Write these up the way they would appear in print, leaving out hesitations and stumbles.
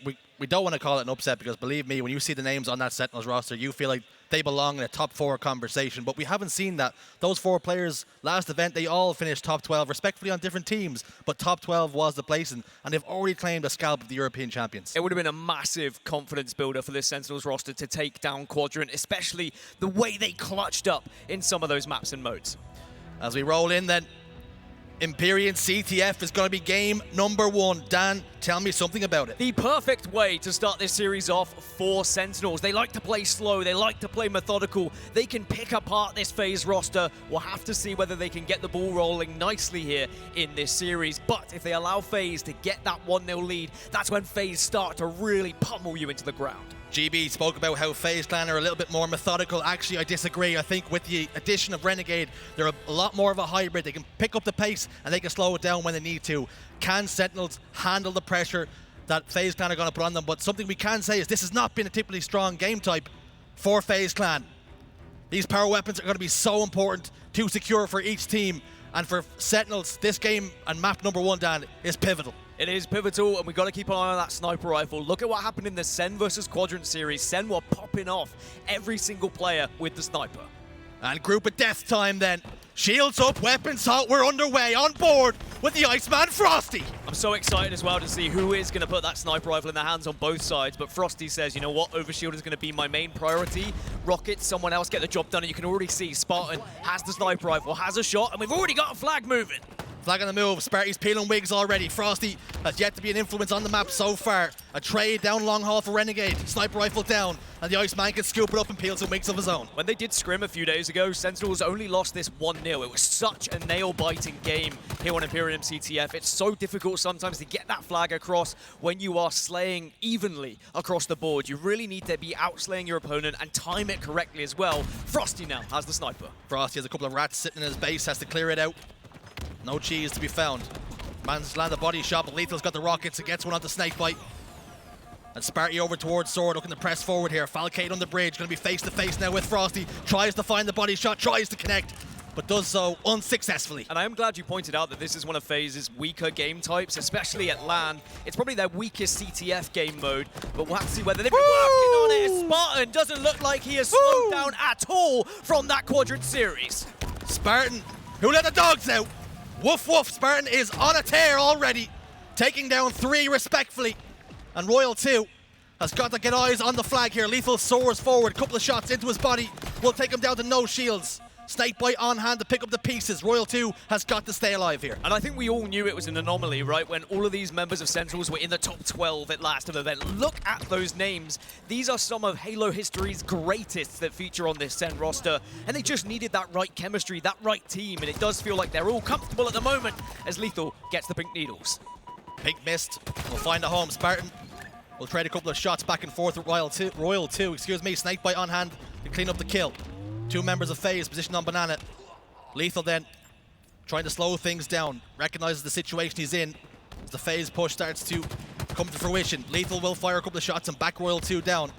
we don't want to call it an upset because believe me, when you see the names on that Sentinels roster, you feel like they belong in a top 4 conversation. But we haven't seen that. Those 4 players, last event, they all finished top 12, respectively on different teams. But top 12 was the placing, and they've already claimed a scalp of the European champions. It would have been a massive confidence builder for this Sentinels roster to take down Quadrant, especially the way they clutched up in some of those maps and modes. As we roll in then, Empyrean CTF is going to be game number 1. Dan, tell me something about it. The perfect way to start this series off for Sentinels. They like to play slow, they like to play methodical. They can pick apart this FaZe roster. We'll have to see whether they can get the ball rolling nicely here in this series. But if they allow FaZe to get that 1-0 lead, that's when FaZe start to really pummel you into the ground. GB spoke about how FaZe Clan are a little bit more methodical. Actually, I disagree. I think with the addition of Renegade, they're a lot more of a hybrid. They can pick up the pace and they can slow it down when they need to. Can Sentinels handle the pressure that FaZe Clan are going to put on them? But something we can say is this has not been a typically strong game type for FaZe Clan. These power weapons are going to be so important to secure for each team. And for Sentinels, this game and map number 1, Dan, is pivotal. It is pivotal, and we've got to keep an eye on that sniper rifle. Look at what happened in the Sen versus Quadrant series. Sen were popping off every single player with the sniper. And group of death time then. Shields up, weapons hot, we're underway, on board with the Iceman Frosty. I'm so excited as well to see who is going to put that sniper rifle in the hands on both sides, but Frosty says, you know what, Overshield is going to be my main priority. Rocket, someone else get the job done, and you can already see Spartan has the sniper rifle, has a shot, and we've already got a flag moving. Flag on the move, Sparty's peeling wigs already. Frosty has yet to be an influence on the map so far. A trade down long haul for Renegade, sniper rifle down, and the Iceman can scoop it up and peel some wigs of his own. When they did scrim a few days ago, Sentinels only lost this 1-0. It was such a nail-biting game here on Empyrean CTF. It's so difficult sometimes to get that flag across when you are slaying evenly across the board. You really need to be outslaying your opponent and time it correctly as well. Frosty now has the sniper. Frosty has a couple of rats sitting in his base, has to clear it out. No cheese to be found. Man's land a body shot, but LethuL's got the rockets and gets one onto SnakeBite. And Sparty over towards Sword, looking to press forward here. Falcated on the bridge, going to be face to face now with Frosty. Tries to find the body shot, tries to connect, but does so unsuccessfully. And I am glad you pointed out that this is one of FaZe's weaker game types, especially at LAN. It's probably their weakest CTF game mode, but we'll have to see whether they've been working on it. Spartan doesn't look like he has slowed down at all from that Quadrant series. Spartan, who let the dogs out? Woof woof, Spartan is on a tear already, taking down 3 respectfully. And Royal2 has got to get eyes on the flag here. LethuL soars forward, couple of shots into his body, will take him down to no shields. SnakeBite on hand to pick up the pieces. Royal2 has got to stay alive here. And I think we all knew it was an anomaly, right? When all of these members of Sentinels were in the top 12 at last event. Look at those names. These are some of Halo history's greatest that feature on this Sen roster. And they just needed that right chemistry, that right team. And it does feel like they're all comfortable at the moment as LethuL gets the pink needles. Pink mist will find a home. Spartan will trade a couple of shots back and forth with Royal2, excuse me. SnakeBite on hand to clean up the kill. 2 members of FaZe positioned on Banana. LethuL then trying to slow things down, recognizes the situation he's in as the FaZe push starts to come to fruition. LethuL will fire a couple of shots and back Royal2 down.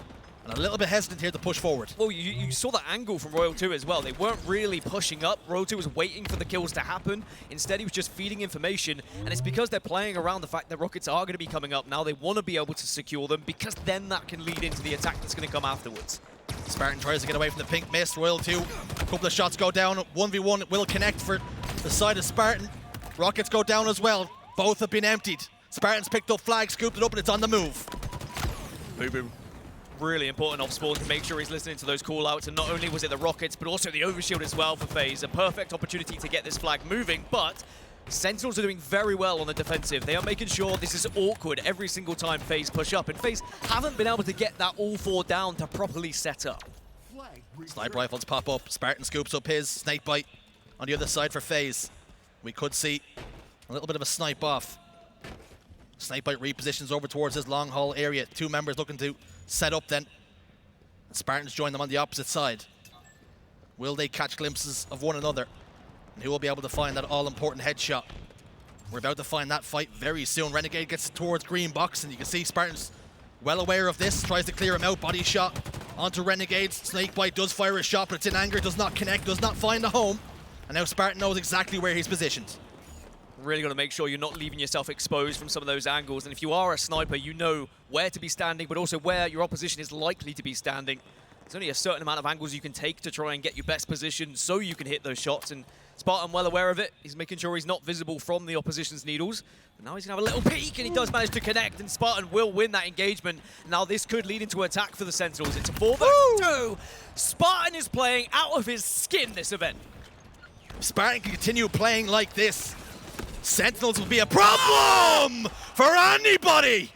And a little bit hesitant here to push forward. Well, you saw the angle from Royal2 as well. They weren't really pushing up. Royal2 was waiting for the kills to happen. Instead, he was just feeding information. And it's because they're playing around the fact that rockets are going to be coming up now. They want to be able to secure them because then that can lead into the attack that's going to come afterwards. Spartan tries to get away from the pink mist. Royal2, a couple of shots go down. 1v1 will connect for the side of Spartan. Rockets go down as well. Both have been emptied. Spartan's picked up flag, scooped it up, and it's on the move. Bubu. Really important off spawn to make sure he's listening to those call-outs, and not only was it the rockets, but also the overshield as well for FaZe. A perfect opportunity to get this flag moving, but Sentinels are doing very well on the defensive. They are making sure this is awkward every single time FaZe push up, and FaZe haven't been able to get that all 4 down to properly set up. Sniper rifles pop up. Spartan scoops up his. SnakeBite on the other side for FaZe. We could see a little bit of a snipe off. SnakeBite repositions over towards his long haul area. 2 members looking to set up then. And Spartans join them on the opposite side. Will they catch glimpses of one another? And who will be able to find that all-important headshot? We're about to find that fight very soon. Renegade gets towards green box, and you can see Spartans well aware of this. Tries to clear him out. Body shot onto Renegade. SnakeBite does fire a shot, but it's in anger. Does not connect. Does not find a home. And now Spartan knows exactly where he's positioned. Really got to make sure you're not leaving yourself exposed from some of those angles. And if you are a sniper, you know where to be standing, but also where your opposition is likely to be standing. There's only a certain amount of angles you can take to try and get your best position so you can hit those shots. And Spartan, well aware of it. He's making sure he's not visible from the opposition's needles. But now he's going to have a little peek, and he does manage to connect, and Spartan will win that engagement. Now this could lead into attack for the Sentinels. It's a 4-2. Spartan is playing out of his skin this event. Spartan can continue playing like this. Sentinels will be a problem for anybody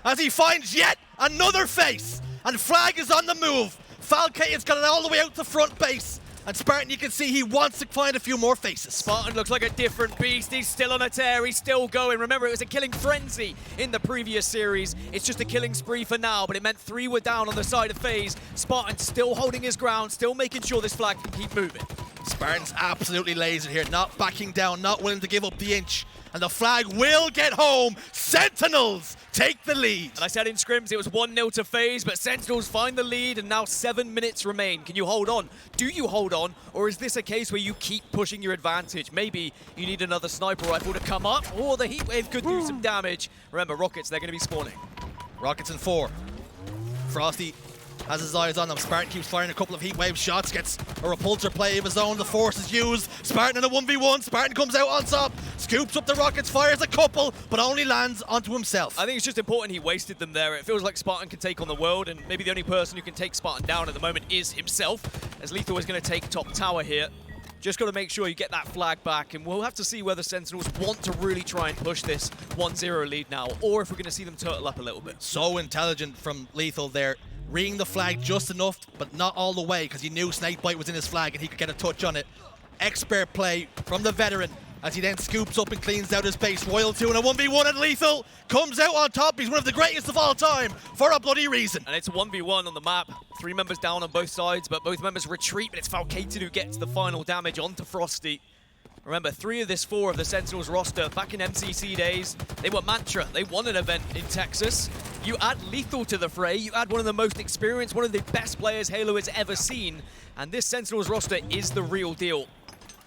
as he finds yet another face, and Flag is on the move. Falcated's got it all the way out to front base, and Spartan, you can see he wants to find a few more faces. Spartan looks like a different beast. He's still on a tear. He's still going. Remember, it was a killing frenzy in the previous series. It's just a killing spree for now, but it meant 3 were down on the side of FaZe. Spartan still holding his ground, still making sure this flag can keep moving. Spartan's absolutely lasered here, not backing down, not willing to give up the inch. And the flag will get home. Sentinels take the lead. And I said in scrims it was 1-0 to FaZe, but Sentinels find the lead, and now 7 minutes remain. Can you hold on? Do you hold on? Or is this a case where you keep pushing your advantage? Maybe you need another sniper rifle to come up, or the heat wave could do some damage. Remember, rockets, they're going to be spawning. Rockets in 4. Frosty has his eyes on them. Spartan keeps firing a couple of heatwave shots, gets a repulsor play of his own. The force is used. Spartan in a 1v1. Spartan comes out on top, scoops up the rockets, fires a couple, but only lands onto himself. I think it's just important he wasted them there. It feels like Spartan can take on the world, and maybe the only person who can take Spartan down at the moment is himself, as LethuL is going to take top tower here. Just got to make sure you get that flag back, and we'll have to see whether Sentinels want to really try and push this 1-0 lead now, or if we're going to see them turtle up a little bit. So intelligent from LethuL there. Reading the flag just enough, but not all the way, because he knew SnakeBite was in his flag and he could get a touch on it. Expert play from the veteran as he then scoops up and cleans out his base. Royal2 in a 1v1, and LethuL comes out on top. He's one of the greatest of all time for a bloody reason. And it's a 1v1 on the map. 3 members down on both sides, but both members retreat, but it's Falcated who gets the final damage onto Frosty. Remember, 3 of this 4 of the Sentinels roster, back in MCC days, they were Mantra. They won an event in Texas. You add LethuL to the fray, you add one of the most experienced, one of the best players Halo has ever seen, and this Sentinels roster is the real deal.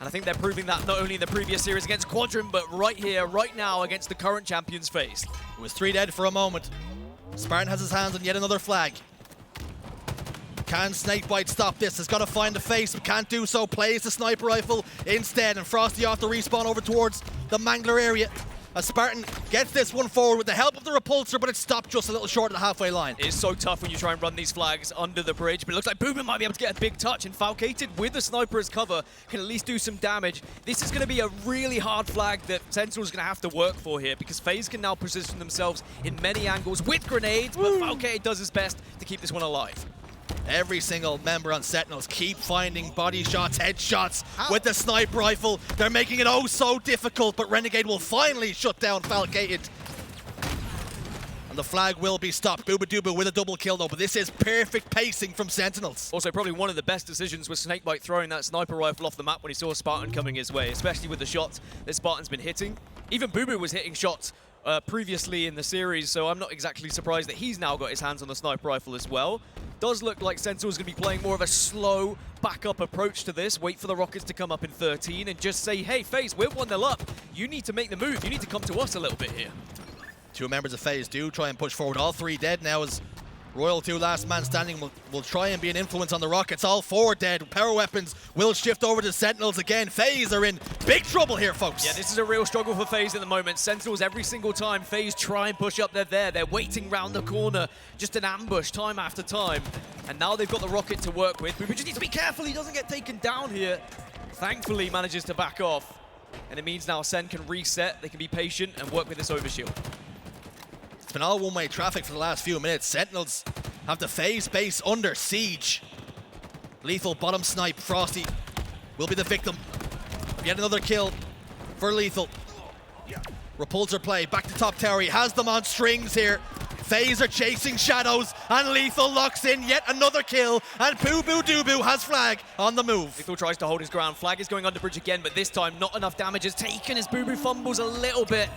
And I think they're proving that not only in the previous series against Quadrant, but right here, right now, against the current champions FaZe. It was 3 dead for a moment. Spartan has his hands on yet another flag. Can SnakeBite stop this? Has got to find the face, but can't do so. Plays the sniper rifle instead, and Frosty off the respawn over towards the Mangler area. As Spartan gets this one forward with the help of the repulsor, but it's stopped just a little short of the halfway line. It is so tough when you try and run these flags under the bridge, but it looks like bubu might be able to get a big touch, and Falcated with the sniper as cover can at least do some damage. This is going to be a really hard flag that Sentinel's going to have to work for here, because FaZe can now position themselves in many angles with grenades, but Falcated does his best to keep this one alive. Every single member on Sentinels keep finding body shots, headshots with the sniper rifle. They're making it oh so difficult, but Renegade will finally shut down Falcated. And the flag will be stopped. Bubu with a double kill though, but this is perfect pacing from Sentinels. Also, probably one of the best decisions was SnakeBite throwing that sniper rifle off the map when he saw Spartan coming his way, especially with the shots that Spartan's been hitting. Even bubu was hitting shots previously in the series, so I'm not exactly surprised that he's now got his hands on the sniper rifle as well. Does look like Sentinel's going to be playing more of a slow backup approach to this. Wait for the rockets to come up in 13 and just say, hey, FaZe, we're 1-0 up. You need to make the move. You need to come to us a little bit here. 2 members of FaZe do try and push forward. All 3 dead now as Royal2, last man standing, will try and be an influence on the rockets. All 4 dead. Power weapons will shift over to Sentinels again. FaZe are in big trouble here, folks. Yeah, this is a real struggle for FaZe at the moment. Sentinels, every single time FaZe try and push up, they're there. They're waiting round the corner. Just an ambush time after time. And now they've got the rocket to work with. We just need to be careful he doesn't get taken down here. Thankfully, he manages to back off. And it means now Sen can reset. They can be patient and work with this overshield. It's been all one-way traffic for the last few minutes. Sentinels have the FaZe base under siege. LethuL bottom snipe. Frosty will be the victim. Yet another kill for LethuL. Repulsor play, back to top tower. He has them on strings here. FaZe are chasing shadows, and LethuL locks in yet another kill, and dubu has flag on the move. LethuL tries to hold his ground. Flag is going under bridge again, but this time not enough damage is taken as bubu fumbles a little bit.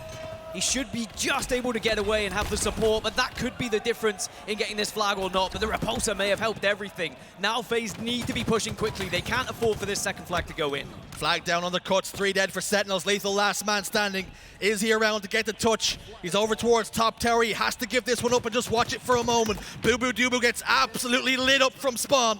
He should be just able to get away and have the support, but that could be the difference in getting this flag or not. But the repulsor may have helped everything. Now FaZe need to be pushing quickly. They can't afford for this second flag to go in. Flag down on the cuts, 3 dead for Sentinels. LethuL last man standing. Is he around to get the touch? He's over towards top tower. He has to give this one up and just watch it for a moment. Bubu dubu gets absolutely lit up from spawn.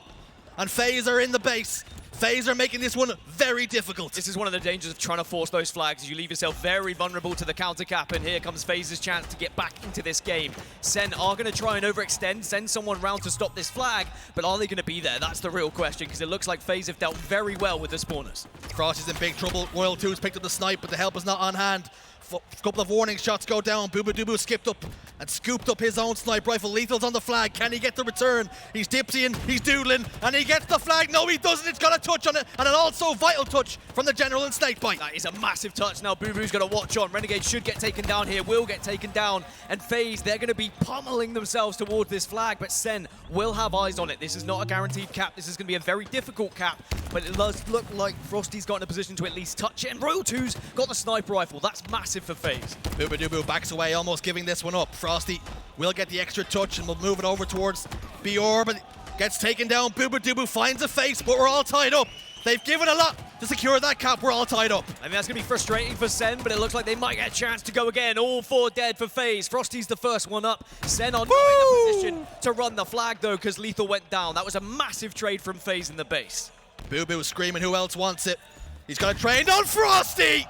And FaZe are in the base. FaZe are making this one very difficult. This is one of the dangers of trying to force those flags. You leave yourself very vulnerable to the counter cap, and here comes FaZe's chance to get back into this game. Sen are going to try and overextend, send someone round to stop this flag, but are they going to be there? That's the real question, because it looks like FaZe have dealt very well with the spawners. Frosty's in big trouble. LethuL's picked up the snipe, but the help is not on hand. A couple of warning shots go down. Bubu dubu skipped up and scooped up his own snipe rifle. LethuL's on the flag. Can he get the return? He's dipsying, he's doodling, and he gets the flag. No, he doesn't. It's got a touch on it, and an also vital touch from the general and SnakeBite. That is a massive touch. Now Bubu's going to watch on. Renegade should get taken down here, will get taken down, and FaZe, they're going to be pummeling themselves towards this flag, but Sen will have eyes on it. This is not a guaranteed cap. This is going to be a very difficult cap, but it does look like Frosty's got in a position to at least touch it, and LethuL's got the sniper rifle. That's massive for FaZe. Bubu dubu backs away, almost giving this one up. Frosty will get the extra touch and will move it over towards BR, but gets taken down. Bubu dubu finds a face, but we're all tied up. They've given a lot to secure that cap. We're all tied up. I mean, that's going to be frustrating for Sen, but it looks like they might get a chance to go again. All 4 dead for FaZe. Frosty's the first one up. Sen are not in a position to run the flag, though, because LethuL went down. That was a massive trade from FaZe in the base. Bubu screaming, who else wants it? He's got a trade on Frosty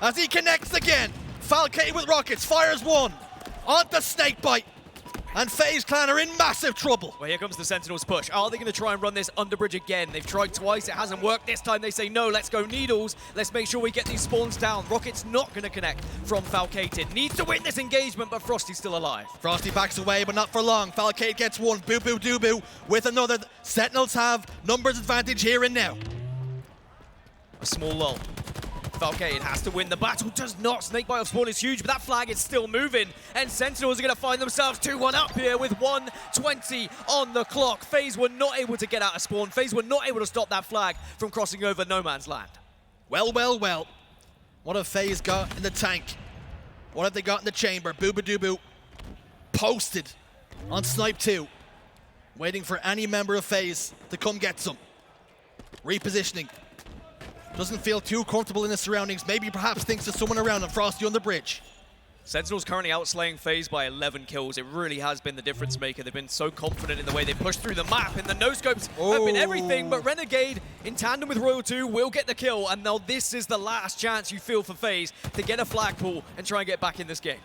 as he connects again. Falcated with rockets, fires one onto SnakeBite, and FaZe clan are in massive trouble. Well, here comes the Sentinels push. Are they going to try and run this underbridge again? They've tried twice, it hasn't worked. This time they say, no, let's go needles. Let's make sure we get these spawns down. Rocket's not going to connect from Falcated. Needs to win this engagement, but Frosty's still alive. Frosty backs away, but not for long. Falcated gets one, Bubu dubu with another. Sentinels have numbers advantage here and now. A small lull. Falcated has to win the battle, does not. SnakeBite off spawn is huge, but that flag is still moving, and Sentinels are going to find themselves 2-1 up here with 1:20 on the clock. FaZe were not able to get out of spawn. FaZe were not able to stop that flag from crossing over no man's land. Well, well, well. What have FaZe got in the tank? What have they got in the chamber? Bubu dubu posted on Snipe 2, waiting for any member of FaZe to come get some. Repositioning. Doesn't feel too comfortable in his surroundings. Maybe perhaps thinks there's someone around him. Frosty on the bridge. Sentinels currently outslaying FaZe by 11 kills. It really has been the difference maker. They've been so confident in the way they push through the map, and the no-scopes have been everything, but Renegade, in tandem with LethuL, will get the kill, and now this is the last chance you feel for FaZe to get a flag pull and try and get back in this game.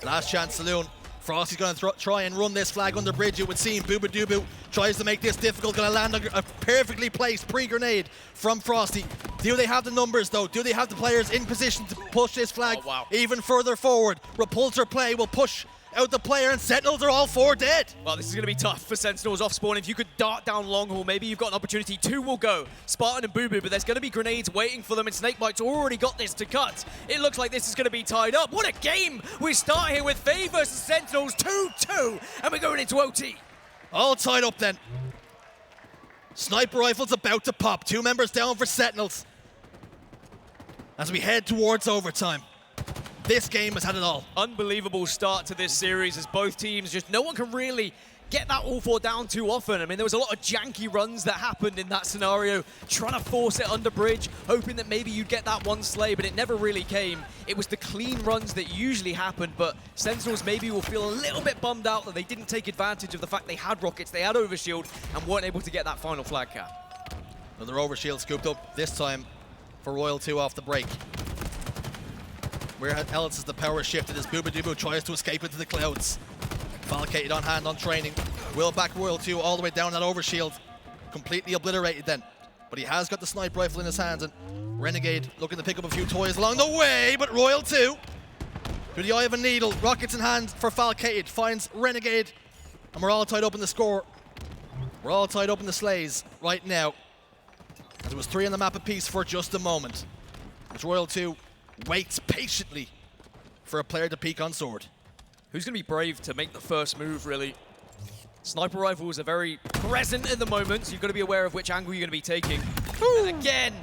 Last chance saloon. Frosty's going to try and run this flag under bridge, it would seem. Bubu dubu tries to make this difficult, going to land a perfectly placed pre-grenade from Frosty. Do they have the numbers, though? Do they have the players in position to push this flag even further forward? Repulsor play will push out the player, and Sentinels are all 4 dead. Well, this is going to be tough for Sentinels off spawn. If you could dart down long haul, maybe you've got an opportunity. 2 will go, Spartan and Bubu, but there's going to be grenades waiting for them, and SnakeBite's already got this to cut. It looks like this is going to be tied up. What a game we start here with FaZe versus Sentinels, 2-2, and we're going into OT. All tied up then. Sniper rifle's about to pop. 2 members down for Sentinels as we head towards overtime. This game has had it all. Unbelievable start to this series as both teams, just no one can really get that all 4 down too often. I mean, there was a lot of janky runs that happened in that scenario, trying to force it under bridge, hoping that maybe you'd get that one slay, but it never really came. It was the clean runs that usually happened, but Sentinels maybe will feel a little bit bummed out that they didn't take advantage of the fact they had rockets, they had overshield, and weren't able to get that final flag cap. Another overshield scooped up, this time for LethuL off the break. Where else is the power shifted as Bubu dubu tries to escape into the clouds. Falcated on hand on training. Will back LethuL all the way down that overshield. Completely obliterated then. But he has got the sniper rifle in his hands, and Renegade looking to pick up a few toys along the way, but LethuL through the eye of a needle. Rockets in hand for Falcated. Finds Renegade, and we're all tied up in the score. We're all tied up in the slays right now. There was 3 on the map apiece for just a moment. As LethuL waits patiently for a player to peek on sword. Who's going to be brave to make the first move, really? Sniper rifles are very present at the moment, so you've got to be aware of which angle you're going to be taking. And again,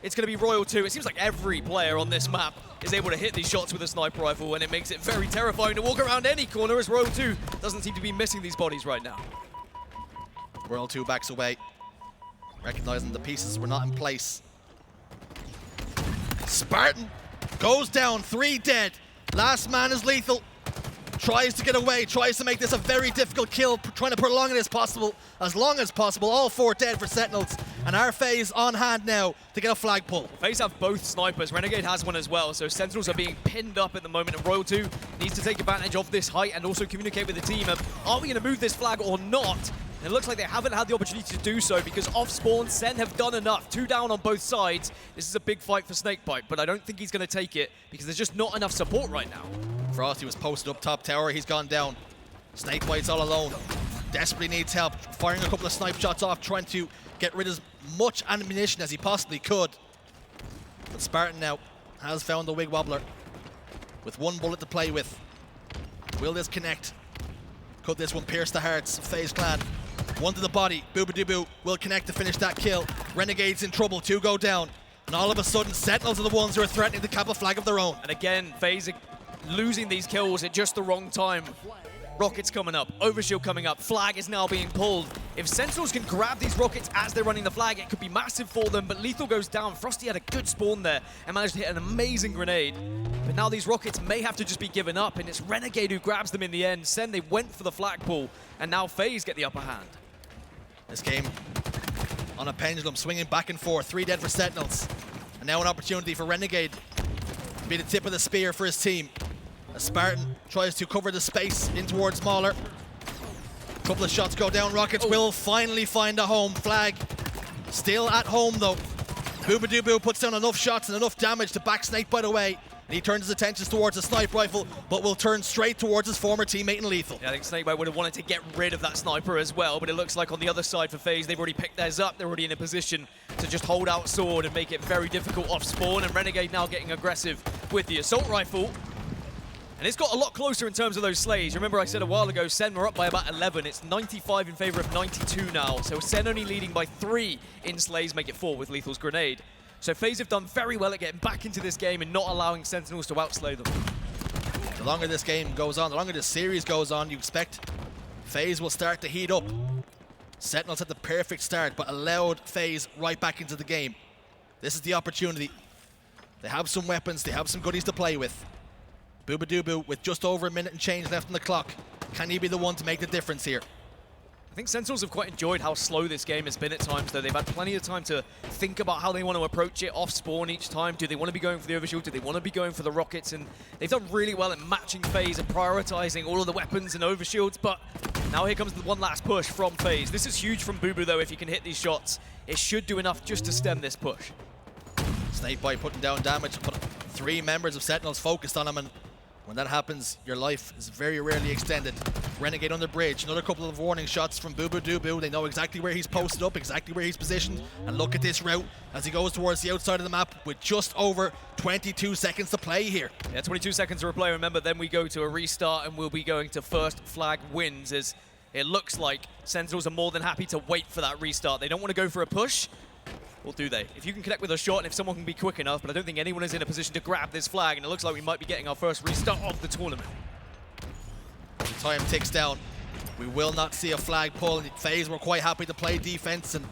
it's going to be Royal 2. It seems like every player on this map is able to hit these shots with a sniper rifle, and it makes it very terrifying to walk around any corner, as Royal 2 doesn't seem to be missing these bodies right now. Royal 2 backs away, recognizing the pieces were not in place. Spartan goes down, 3 dead. Last man is LethuL. Tries to get away, tries to make this a very difficult kill, trying to prolong it as long as possible. All 4 dead for Sentinels, and our FaZe on hand now to get a flag pull. FaZe have both snipers. Renegade has one as well, so Sentinels are being pinned up at the moment, and Royal 2 needs to take advantage of this height and also communicate with the team of, are we going to move this flag or not? And it looks like they haven't had the opportunity to do so, because off spawn, Sen have done enough. 2 down on both sides. This is a big fight for SnakeBite, but I don't think he's going to take it because there's just not enough support right now. Frosty was posted up top tower, he's gone down. SnakeBite's all alone. Desperately needs help, firing a couple of snipe shots off, trying to get rid of as much ammunition as he possibly could. But Spartan now has found the wig wobbler with 1 bullet to play with. Will this connect? Could this one pierce the hearts of FaZe clan? 1 to the body, dubu will connect to finish that kill. Renegade's in trouble, 2 go down. And all of a sudden, Sentinels are the ones who are threatening to cap a flag of their own. And again, FaZe losing these kills at just the wrong time. Rockets coming up, overshield coming up, flag is now being pulled. If Sentinels can grab these rockets as they're running the flag, it could be massive for them, but LethuL goes down. Frosty had a good spawn there and managed to hit an amazing grenade. But now these rockets may have to just be given up, and it's Renegade who grabs them in the end. Sen, they went for the flag pull, and now FaZe get the upper hand. This game on a pendulum, swinging back and forth. 3 dead for Sentinels. And now an opportunity for Renegade to be the tip of the spear for his team. As Spartan tries to cover the space in towards Mauler. Couple of shots go down. Rockets will finally find a home. Flag still at home though. Dubu puts down enough shots and enough damage to back SnakeBite away. And he turns his attentions towards a sniper rifle, but will turn straight towards his former teammate in LethuL. Yeah, I think SnakeBite would have wanted to get rid of that sniper as well, but it looks like on the other side for FaZe, they've already picked theirs up. They're already in a position to just hold out sword and make it very difficult off spawn, and Renegade now getting aggressive with the assault rifle. And it's got a lot closer in terms of those slays. Remember I said a while ago, Sen were up by about 11. It's 95 in favor of 92 now. So Sen only leading by 3 in slays, make it 4 with LethuL's grenade. So FaZe have done very well at getting back into this game and not allowing Sentinels to outslay them. The longer this game goes on, the longer this series goes on, you expect FaZe will start to heat up. Sentinels had the perfect start, but allowed FaZe right back into the game. This is the opportunity. They have some weapons, they have some goodies to play with. Dubu with just over a minute and change left on the clock. Can he be the one to make the difference here? I think Sentinels have quite enjoyed how slow this game has been at times, though. They've had plenty of time to think about how they want to approach it off spawn each time. Do they want to be going for the overshield? Do they want to be going for the rockets? And they've done really well at matching FaZe and prioritizing all of the weapons and overshields. But now here comes the one last push from FaZe. This is huge from bubu, though. If he can hit these shots, it should do enough just to stem this push. SnakeBite putting down damage, but 3 members of Sentinels focused on him, and when that happens, your life is very rarely extended. Renegade on the bridge, another couple of warning shots from dubu. They know exactly where he's posted up, exactly where he's positioned. And look at this route as he goes towards the outside of the map with just over 22 seconds to play here. Yeah, 22 seconds to replay. Remember, then we go to a restart and we'll be going to first flag wins, as it looks like Sentinels are more than happy to wait for that restart. They don't want to go for a push. Or do they? If you can connect with a shot and if someone can be quick enough, but I don't think anyone is in a position to grab this flag, and it looks like we might be getting our first restart of the tournament. The time ticks down. We will not see a flag pull. FaZe were quite happy to play defense and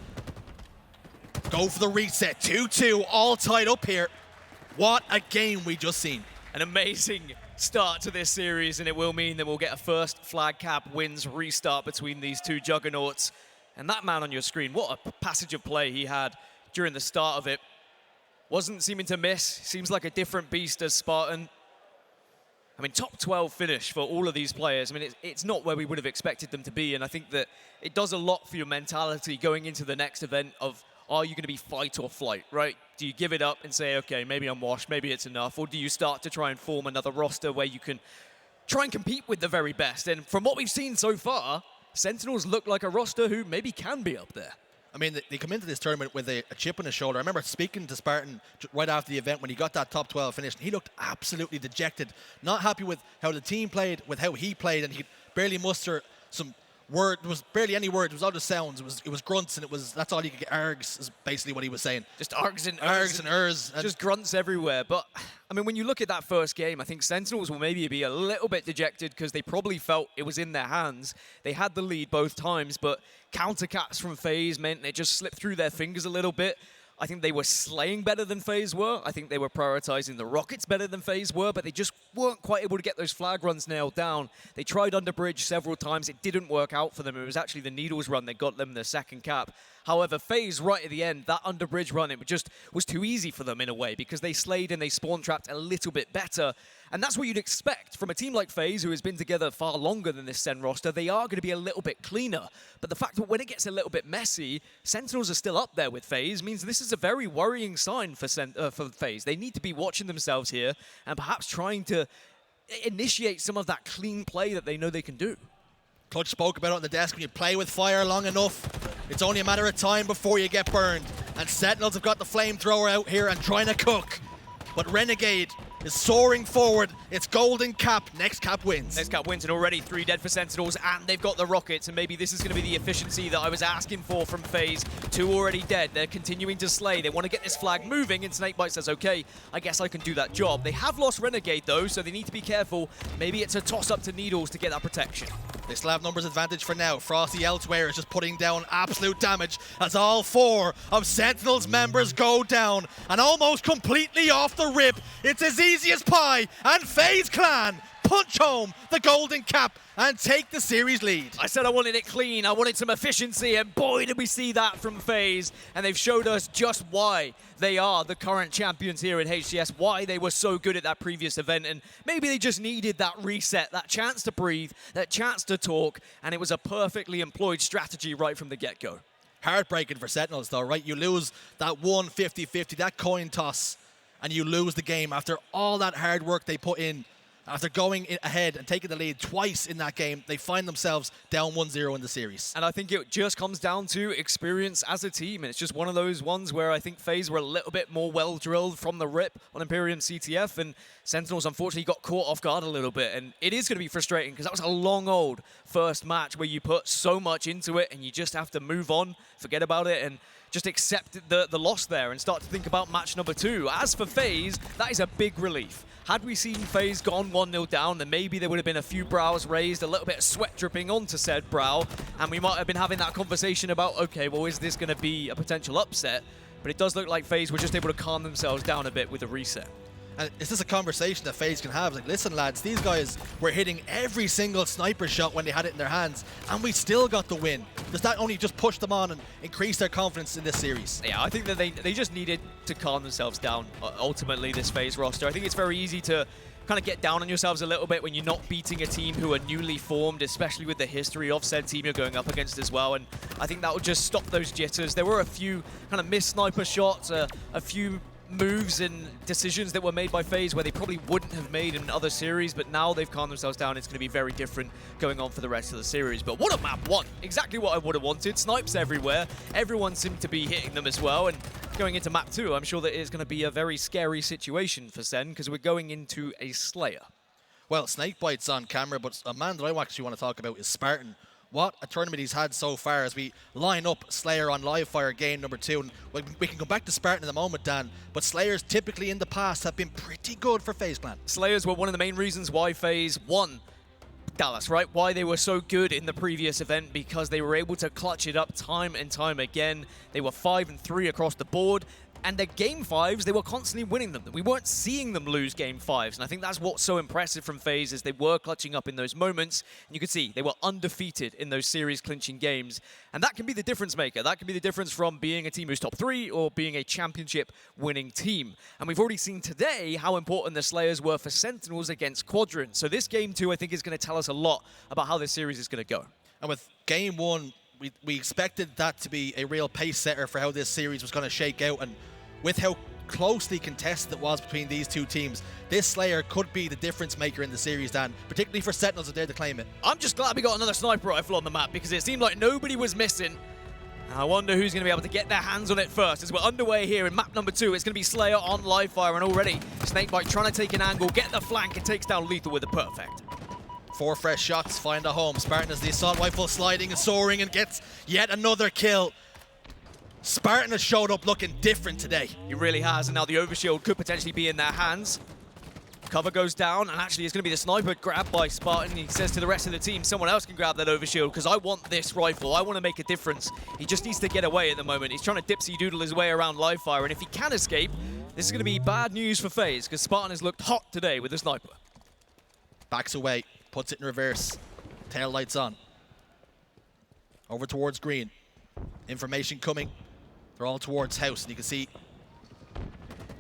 go for the reset. 2-2, all tied up here. What a game we just seen. An amazing start to this series, and it will mean that we'll get a first flag cap wins restart between these 2 juggernauts. And that man on your screen, what a passage of play he had during the start of it. Wasn't seeming to miss. Seems like a different beast as Spartan. I mean, top 12 finish for all of these players. I mean, it's not where we would have expected them to be, and I think that it does a lot for your mentality going into the next event of, are you going to be fight or flight, right? Do you give it up and say, okay, maybe I'm washed, maybe it's enough, or do you start to try and form another roster where you can try and compete with the very best? And from what we've seen so far, Sentinels look like a roster who maybe can be up there. I mean, they come into this tournament with a chip on his shoulder. I remember speaking to Spartan right after the event when he got that top 12 finish, and he looked absolutely dejected, not happy with how the team played, with how he played, and he could barely muster some word. There was barely any words. It was all just sounds. It was grunts, and that's all you could get. Args is basically what he was saying. Just args and ers. Just grunts everywhere. But, I mean, when you look at that first game, I think Sentinels will maybe be a little bit dejected because they probably felt it was in their hands. They had the lead both times, but countercaps from FaZe meant it just slipped through their fingers a little bit. I think they were slaying better than FaZe were. I think they were prioritizing the rockets better than FaZe were, but they just weren't quite able to get those flag runs nailed down. They tried under bridge several times. It didn't work out for them. It was actually the Needles run that got them the second cap. However, FaZe, right at the end, that under bridge run, it just was too easy for them in a way because they slayed and they spawn trapped a little bit better. And that's what you'd expect from a team like FaZe, who has been together far longer than this Sen roster. They are going to be a little bit cleaner. But the fact that when it gets a little bit messy, Sentinels are still up there with FaZe means this is a very worrying sign for FaZe. They need to be watching themselves here and perhaps trying to initiate some of that clean play that they know they can do. Clutch spoke about it on the desk. When you play with fire long enough, it's only a matter of time before you get burned. And Sentinels have got the flamethrower out here and trying to cook. But Renegade is soaring forward. It's golden cap. Next cap wins. Next cap wins, and already 3 dead for Sentinels, and they've got the rockets, and maybe this is going to be the efficiency that I was asking for from FaZe. 2 already dead. They're continuing to slay. They want to get this flag moving, and SnakeBite says, okay, I guess I can do that job. They have lost Renegade, though, so they need to be careful. Maybe it's a toss-up to Needles to get that protection. They still have numbers advantage for now. Frosty elsewhere is just putting down absolute damage as all 4 of Sentinels members go down. And almost completely off the rip, it's as easy as pie, and FaZe Clan punch home the golden cap and take the series lead. I said I wanted it clean, I wanted some efficiency, and boy did we see that from FaZe. And they've showed us just why they are the current champions here in HCS, why they were so good at that previous event, and maybe they just needed that reset, that chance to breathe, that chance to talk, and it was a perfectly employed strategy right from the get-go. Heartbreaking for Sentinels though, right? You lose that 1-50-50, that coin toss, and you lose the game after all that hard work they put in. After going ahead and taking the lead twice in that game, they find themselves down 1-0 in the series. And I think it just comes down to experience as a team. And it's just one of those ones where I think FaZe were a little bit more well-drilled from the rip on Imperium CTF. And Sentinels, unfortunately, got caught off guard a little bit. And it is going to be frustrating because that was a long old first match where you put so much into it and you just have to move on, forget about it, and just accept the loss there and start to think about match number 2. As for FaZe, that is a big relief. Had we seen FaZe gone 1-0 down, then maybe there would have been a few brows raised, a little bit of sweat dripping onto said brow, and we might have been having that conversation about, okay, well, is this going to be a potential upset? But it does look like FaZe were just able to calm themselves down a bit with a reset. And is this a conversation that FaZe can have? Like, listen, lads, these guys were hitting every single sniper shot when they had it in their hands, and we still got the win. Does that only just push them on and increase their confidence in this series? Yeah, I think that they just needed to calm themselves down, ultimately, this FaZe roster. I think it's very easy to kind of get down on yourselves a little bit when you're not beating a team who are newly formed, especially with the history of said team you're going up against as well. And I think that will just stop those jitters. There were a few kind of missed sniper shots, a few moves and decisions that were made by FaZe where they probably wouldn't have made in other series, but now they've calmed themselves down. It's going to be very different going on for the rest of the series. But what a map 1. Exactly what I would have wanted. Snipes everywhere. Everyone seemed to be hitting them as well. And going into map 2, I'm sure that it's going to be a very scary situation for Sen because we're going into a Slayer. Well, SnakeBite's on camera, but a man that I actually want to talk about is Spartan. What a tournament he's had so far as we line up Slayer on Livefire game number 2. And we can come back to Spartan in a moment, Dan, but Slayers typically in the past have been pretty good for FaZe Clan. Slayers were one of the main reasons why FaZe won Dallas, right? Why they were so good in the previous event, because they were able to clutch it up time and time again. They were 5-3 across the board. And their game 5s, they were constantly winning them. We weren't seeing them lose game 5s. And I think that's what's so impressive from FaZe is they were clutching up in those moments. And you could see they were undefeated in those series clinching games. And that can be the difference maker. That can be the difference from being a team who's top 3 or being a championship winning team. And we've already seen today how important the Slayers were for Sentinels against Quadrant. So this game 2, I think, is going to tell us a lot about how this series is going to go. And with game 1, we expected that to be a real pace setter for how this series was going to shake out. And with how closely contested it was between these two teams, this Slayer could be the difference maker in the series, Dan, particularly for Sentinels if they're to claim it. I'm just glad we got another sniper rifle on the map because it seemed like nobody was missing. And I wonder who's going to be able to get their hands on it first. As we're underway here in map number 2, it's going to be Slayer on Livefire, and already SnakeBite trying to take an angle, get the flank, and takes down LethuL with a perfect. 4 fresh shots, find a home. Spartan as the assault rifle sliding and soaring and gets yet another kill. Spartan has showed up looking different today. He really has, and now the overshield could potentially be in their hands. Cover goes down, and actually it's going to be the sniper grabbed by Spartan. He says to the rest of the team, someone else can grab that overshield because I want this rifle. I want to make a difference. He just needs to get away at the moment. He's trying to dipsy-doodle his way around live fire, and if he can escape, this is going to be bad news for FaZe because Spartan has looked hot today with the sniper. Backs away, puts it in reverse. Tail lights on. Over towards green. Information coming. They're all towards house, and you can see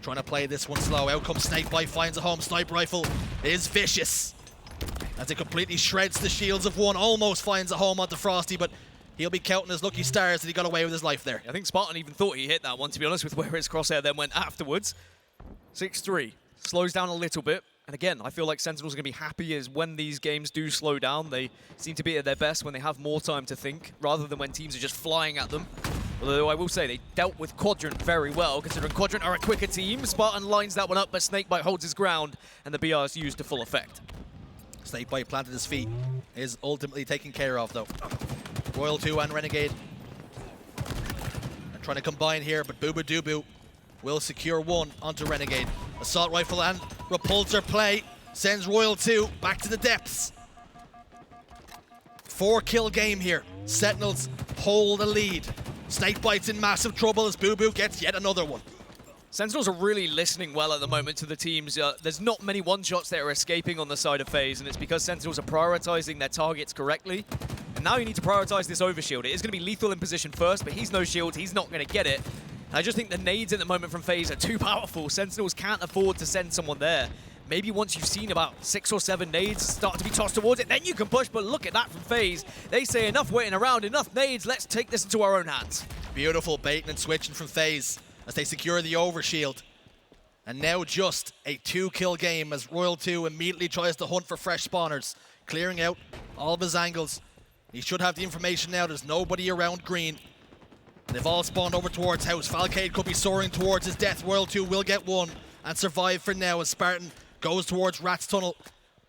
trying to play this one slow. Out comes SnakeBite, finds a home. Sniper rifle is vicious as it completely shreds the shields of one. Almost finds a home onto Frosty, but he'll be counting his lucky stars that he got away with his life there. I think Spartan even thought he hit that one, to be honest, with where his crosshair then went afterwards. 6-3. Slows down a little bit. And again, I feel like Sentinels are going to be happy as when these games do slow down. They seem to be at their best when they have more time to think, rather than when teams are just flying at them. Although I will say they dealt with Quadrant very well, considering Quadrant are a quicker team. Spartan lines that one up, but SnakeBite holds his ground, and the BR is used to full effect. SnakeBite planted his feet, is ultimately taken care of though. LethuL and Renegade are trying to combine here, but bubu dubu will secure one onto Renegade. Assault rifle and repulsor play sends LethuL back to the depths. 4-kill game here. Sentinels hold the lead. SnakeBite's in massive trouble as bubu gets yet another one. Sentinels are really listening well at the moment to the teams. There's not many one-shots that are escaping on the side of FaZe, and it's because Sentinels are prioritizing their targets correctly. And now you need to prioritize this overshield. It is going to be LethuL in position first, but he's no shield. He's not going to get it. I just think the nades at the moment from FaZe are too powerful. Sentinels can't afford to send someone there. Maybe once you've seen about 6 or 7 nades start to be tossed towards it, then you can push, but look at that from FaZe. They say enough waiting around, enough nades, let's take this into our own hands. Beautiful baiting and switching from FaZe as they secure the overshield. And now just a 2-kill game as LethuL immediately tries to hunt for fresh spawners, clearing out all of his angles. He should have the information now, there's nobody around green. They've all spawned over towards house. Falcated could be soaring towards his death. LethuL will get one and survive for now as Spartan goes towards Rat's tunnel.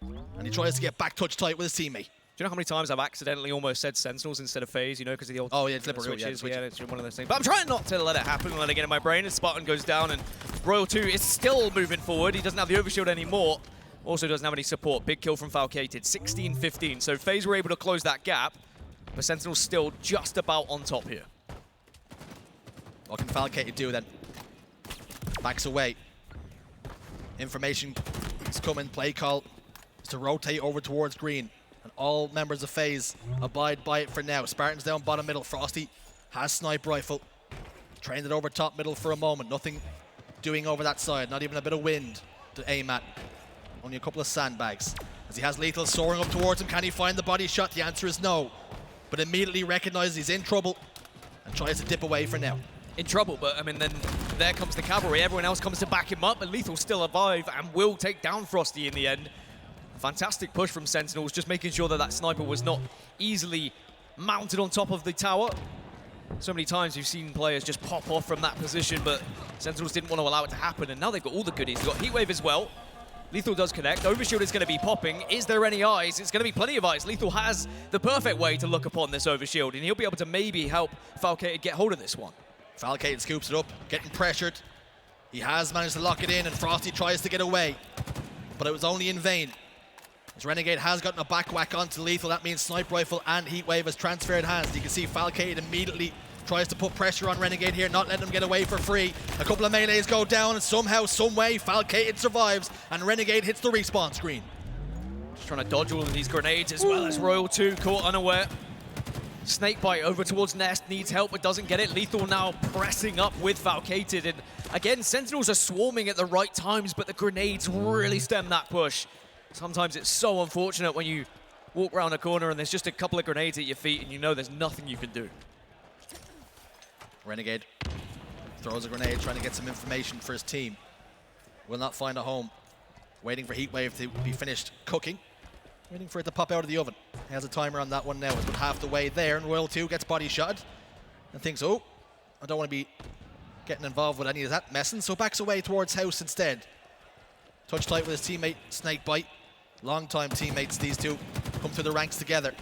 And he tries to get back touch tight with his teammate. Do you know how many times I've accidentally almost said Sentinels instead of FaZe, you know, because of the old switches, yeah, it's one of those things. But I'm trying not to let it happen and let it get in my brain as Spartan goes down and LethuL is still moving forward. He doesn't have the overshield anymore. Also doesn't have any support. Big kill from Falcated, 16-15. So FaZe were able to close that gap, but Sentinels still just about on top here. What can Falcated do then? Backs away. Information is coming. Play call is to rotate over towards green. And all members of FaZe abide by it for now. Spartans down bottom middle. Frosty has sniper rifle. Trained it over top middle for a moment. Nothing doing over that side. Not even a bit of wind to aim at. Only a couple of sandbags. As he has LethuL soaring up towards him. Can he find the body shot? The answer is no. But immediately recognizes he's in trouble and tries to dip away for now. In trouble, but I mean, then there comes the cavalry. Everyone else comes to back him up, and LethuL still alive and will take down Frosty in the end. Fantastic push from Sentinels, just making sure that that sniper was not easily mounted on top of the tower. So many times you've seen players just pop off from that position, but Sentinels didn't want to allow it to happen, and now they've got all the goodies. They've got Heatwave as well. LethuL does connect. Overshield is going to be popping. Is there any eyes? It's going to be plenty of eyes. LethuL has the perfect way to look upon this overshield, and he'll be able to maybe help Falcated get hold of this one. Falcated scoops it up, getting pressured. He has managed to lock it in, and Frosty tries to get away, but it was only in vain. As Renegade has gotten a back whack onto LethuL, that means sniper rifle and Heatwave has transferred hands. You can see Falcated immediately tries to put pressure on Renegade here, not letting him get away for free. A couple of melees go down, and somehow, some way, Falcated survives, and Renegade hits the respawn screen. Just trying to dodge all of these grenades as well as LethuL caught unaware. SnakeBite over towards Nest, needs help but doesn't get it. LethuL now pressing up with Falcated, and again, Sentinels are swarming at the right times, but the grenades really stem that push. Sometimes it's so unfortunate when you walk around a corner and there's just a couple of grenades at your feet and you know there's nothing you can do. Renegade throws a grenade, trying to get some information for his team. Will not find a home. Waiting for Heatwave to be finished cooking. Waiting for it to pop out of the oven. He has a timer on that one now. It's about half the way there, and LethuL gets body shot and thinks, oh, I don't want to be getting involved with any of that messing, so backs away towards house instead. Touch tight with his teammate, SnakeBite. Long-time teammates, these two. come through the ranks together.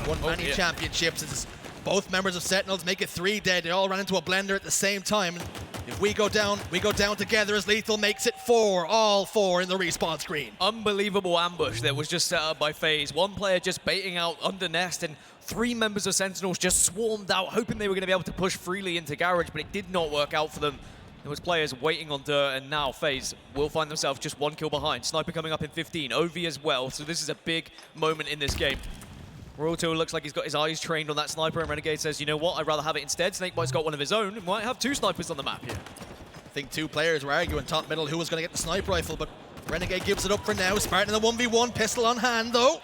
Won many championships. It's both members of Sentinels make it 3 dead. They all ran into a blender at the same time. If we go down together as LethuL makes it 4, all 4 in the respawn screen. Unbelievable ambush that was just set up by FaZe. One player just baiting out under nest, and 3 members of Sentinels just swarmed out, hoping they were going to be able to push freely into Garage, but it did not work out for them. There was players waiting on dirt, and now FaZe will find themselves just 1 kill behind. Sniper coming up in 15, OV as well, so this is a big moment in this game. Roto looks like he's got his eyes trained on that sniper, and Renegade says, you know what, I'd rather have it instead. SnakeBite's got one of his own, and might have 2 snipers on the map here. I think 2 players were arguing top middle who was going to get the sniper rifle, but Renegade gives it up for now. Spartan in the 1v1, pistol on hand though.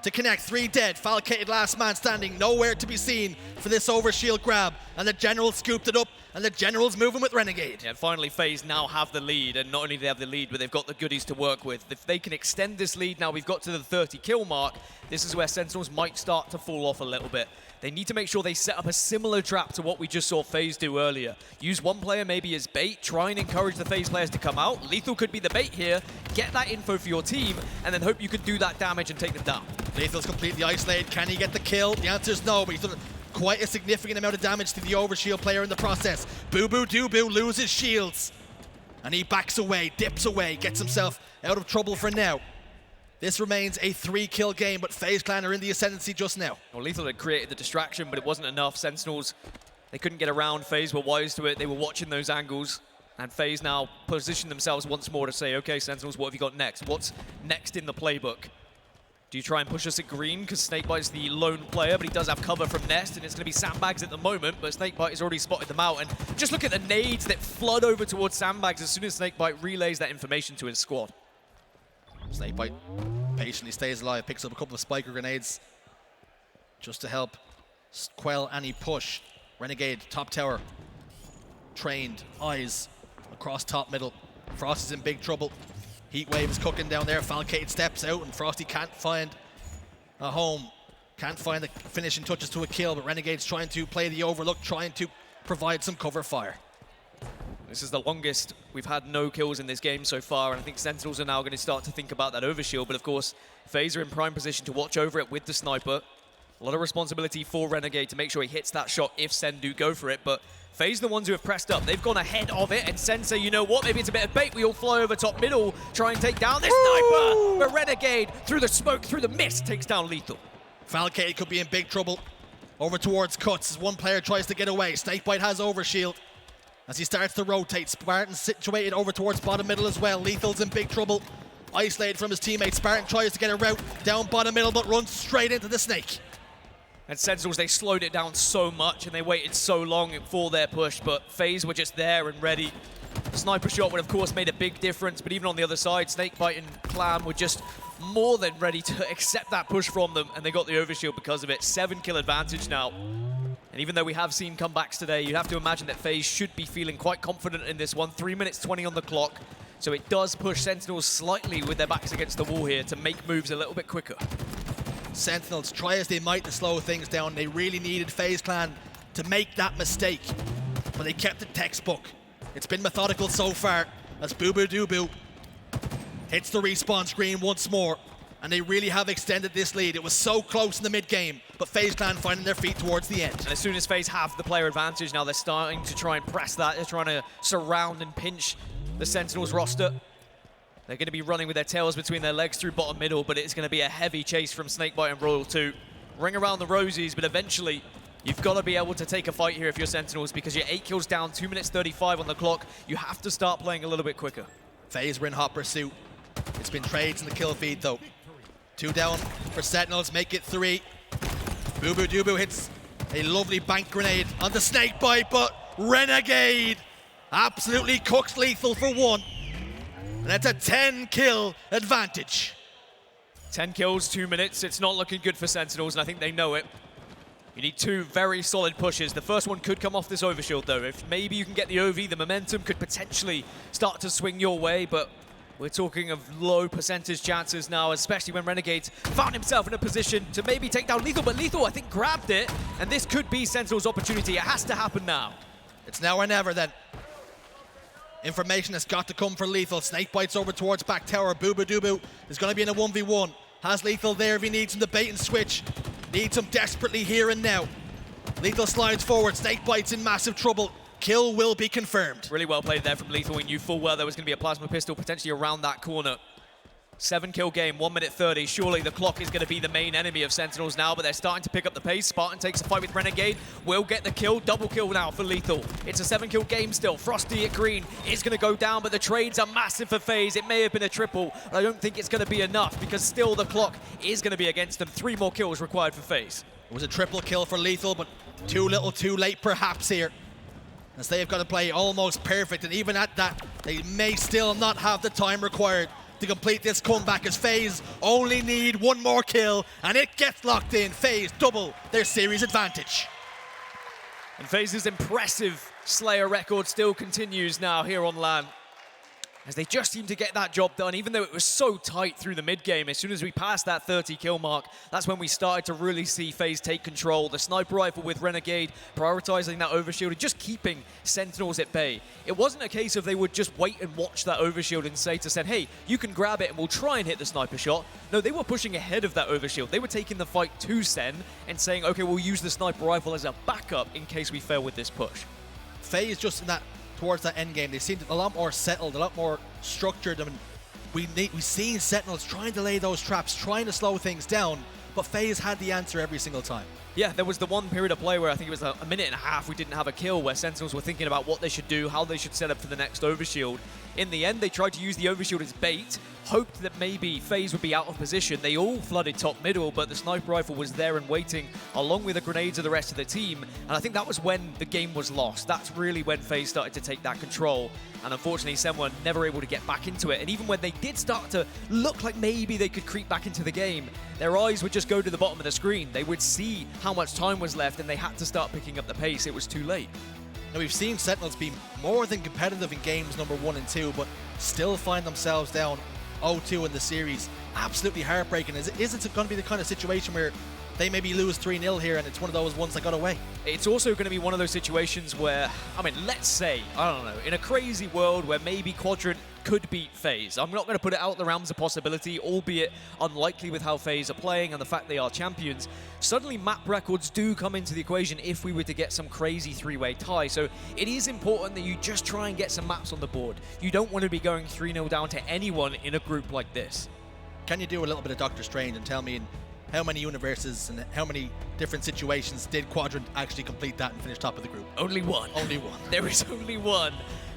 To connect, 3 dead, Falcated last man standing, nowhere to be seen for this overshield grab, and the General scooped it up, and the General's moving with Renegade. Yeah, finally FaZe now have the lead, and not only do they have the lead, but they've got the goodies to work with. If they can extend this lead, now we've got to the 30 kill mark, this is where Sentinels might start to fall off a little bit. They need to make sure they set up a similar trap to what we just saw FaZe do earlier. Use one player maybe as bait, try and encourage the FaZe players to come out. LethuL could be the bait here, get that info for your team, and then hope you can do that damage and take them down. LethuL's completely isolated. Can he get the kill? The answer is no, but he's done quite a significant amount of damage to the overshield player in the process. Bubu dubu loses shields, and he backs away, dips away, gets himself out of trouble for now. This remains a 3-kill game, but FaZe Clan are in the ascendancy just now. Well, LethuL had created the distraction, but it wasn't enough. Sentinels, they couldn't get around. FaZe were wise to it. They were watching those angles, and FaZe now position themselves once more to say, okay, Sentinels, what have you got next? What's next in the playbook? Do you try and push us at green? Because SnakeBite's the lone player, but he does have cover from Nest, and it's going to be sandbags at the moment, but SnakeBite has already spotted them out. And just look at the nades that flood over towards sandbags as soon as SnakeBite relays that information to his squad. SnakeBite patiently stays alive, picks up a couple of spiker grenades just to help quell any push. Renegade, top tower, trained, eyes across top middle. Frosty's in big trouble. Heatwave is cooking down there. Falcated steps out, and Frosty can't find a home. Can't find the finishing touches to a kill, but Renegade's trying to play the overlook, trying to provide some cover fire. This is the longest we've had no kills in this game so far, and I think Sentinels are now going to start to think about that overshield, but of course, FaZe are in prime position to watch over it with the sniper. A lot of responsibility for Renegade to make sure he hits that shot if Sen do go for it, but FaZe are the ones who have pressed up. They've gone ahead of it, and Sen say, you know what, maybe it's a bit of bait. We all fly over top middle, try and take down this sniper, but Renegade, through the smoke, through the mist, takes down LethuL. Falcated could be in big trouble. Over towards Cuts as one player tries to get away. SnakeBite has overshield. As he starts to rotate, Spartan's situated over towards bottom middle as well. LethuL's in big trouble. Isolated from his teammate. Spartan tries to get a route down bottom middle, but runs straight into the Snake. And Sentinels, they slowed it down so much and they waited so long for their push, but FaZe were just there and ready. Sniper shot would, of course, made a big difference, but even on the other side, SnakeBite and Clan were just more than ready to accept that push from them, and they got the overshield because of it. 7-kill advantage now. And even though we have seen comebacks today, you have to imagine that FaZe should be feeling quite confident in this one. 3 minutes 20 on the clock, so it does push Sentinels slightly with their backs against the wall here to make moves a little bit quicker. Sentinels, try as they might to slow things down. They really needed FaZe Clan to make that mistake, but they kept it textbook. It's been methodical so far as bubu dubu hits the respawn screen once more, and they really have extended this lead. It was so close in the mid-game, but FaZe Clan finding their feet towards the end. And as soon as FaZe have the player advantage, now they're starting to try and press that. They're trying to surround and pinch the Sentinels roster. They're going to be running with their tails between their legs through bottom middle, but it's going to be a heavy chase from SnakeBite and Royal too. Ring around the rosies, but eventually you've got to be able to take a fight here if you're Sentinels, because you're 8 kills down, 2 minutes 35 on the clock. You have to start playing a little bit quicker. FaZe were in hot pursuit. It's been trades in the kill feed though. 2 down for Sentinels, make it 3. Bubu dubu hits a lovely bank grenade on the SnakeBite, but Renegade absolutely cooks LethuL for 1. And that's a 10-kill advantage. 10 kills, 2 minutes. It's not looking good for Sentinels, and I think they know it. You need 2 very solid pushes. The first one could come off this overshield, though. If maybe you can get the OV, the momentum could potentially start to swing your way, but we're talking of low percentage chances now, especially when Renegade's found himself in a position to maybe take down LethuL, but LethuL, I think, grabbed it, and this could be Sentinel's opportunity. It has to happen now. It's now or never, then. Information has got to come for LethuL. SnakeBite's over towards back tower. Bubu dubu is going to be in a 1v1. Has LethuL there if he needs him to bait and switch. Needs him desperately here and now. LethuL slides forward. SnakeBite's in massive trouble. Kill will be confirmed. Really well played there from LethuL. We knew full well there was going to be a plasma pistol potentially around that corner. 7-kill game, 1 minute 30. Surely the clock is going to be the main enemy of Sentinels now, but they're starting to pick up the pace. Spartan takes a fight with Renegade. Will get the kill. Double kill now for LethuL. It's a 7-kill game still. Frosty at green is going to go down, but the trades are massive for FaZe. It may have been a triple, but I don't think it's going to be enough because still the clock is going to be against them. 3 more kills required for FaZe. It was a triple kill for LethuL, but too little too late perhaps here. As they have got to play almost perfect, and even at that, they may still not have the time required to complete this comeback, as FaZe only need 1 more kill, and it gets locked in. FaZe double their series advantage. And FaZe's impressive Slayer record still continues now here on LAN, as they just seem to get that job done, even though it was so tight through the mid-game. As soon as we passed that 30-kill mark, that's when we started to really see FaZe take control. The sniper rifle with Renegade, prioritizing that overshield and just keeping Sentinels at bay. It wasn't a case of they would just wait and watch that overshield and say to Sen, hey, you can grab it and we'll try and hit the sniper shot. No, they were pushing ahead of that overshield. They were taking the fight to Sen and saying, okay, we'll use the sniper rifle as a backup in case we fail with this push. FaZe just in that towards that end game, they seemed a lot more settled, a lot more structured. I mean, we've seen Sentinels trying to lay those traps, trying to slow things down, but FaZe had the answer every single time. Yeah, there was the one period of play where I think it was a minute and a half we didn't have a kill, where Sentinels were thinking about what they should do, how they should set up for the next overshield. In the end, they tried to use the overshield as bait, hoped that maybe FaZe would be out of position. They all flooded top middle, but the sniper rifle was there and waiting, along with the grenades of the rest of the team. And I think that was when the game was lost. That's really when FaZe started to take that control. And unfortunately, Sen were never able to get back into it. And even when they did start to look like maybe they could creep back into the game, their eyes would just go to the bottom of the screen. They would see how much time was left, and they had to start picking up the pace. It was too late. Now, we've seen Sentinels be more than competitive in games number 1 and 2, but still find themselves down 0-2 in the series. Absolutely heartbreaking. Is it going to be the kind of situation where they maybe lose 3-0 here and it's one of those ones that got away? It's also going to be one of those situations where, I mean, let's say, I don't know, in a crazy world where maybe Quadrant could beat FaZe. I'm not going to put it out the realms of possibility, albeit unlikely with how FaZe are playing and the fact they are champions. Suddenly map records do come into the equation if we were to get some crazy 3-way tie. So it is important that you just try and get some maps on the board. You don't want to be going 3-0 down to anyone in a group like this. Can you do a little bit of Doctor Strange and tell me in how many universes and how many different situations did Quadrant actually complete that and finish top of the group? Only one. Only one. There is only one.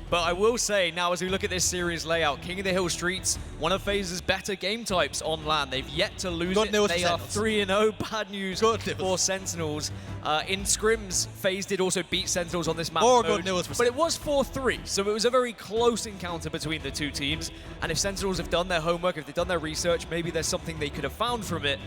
But I will say, now as we look at this series layout, King of the Hill Streets, one of FaZe's better game types on LAN. They've yet to lose it. They are 3-0. Bad news for Sentinels. In scrims, FaZe did also beat Sentinels on this map More mode, good news for but it was 4-3, so it was a very close encounter between the two teams. And if Sentinels have done their homework, if they've done their research, maybe there's something they could have found from it.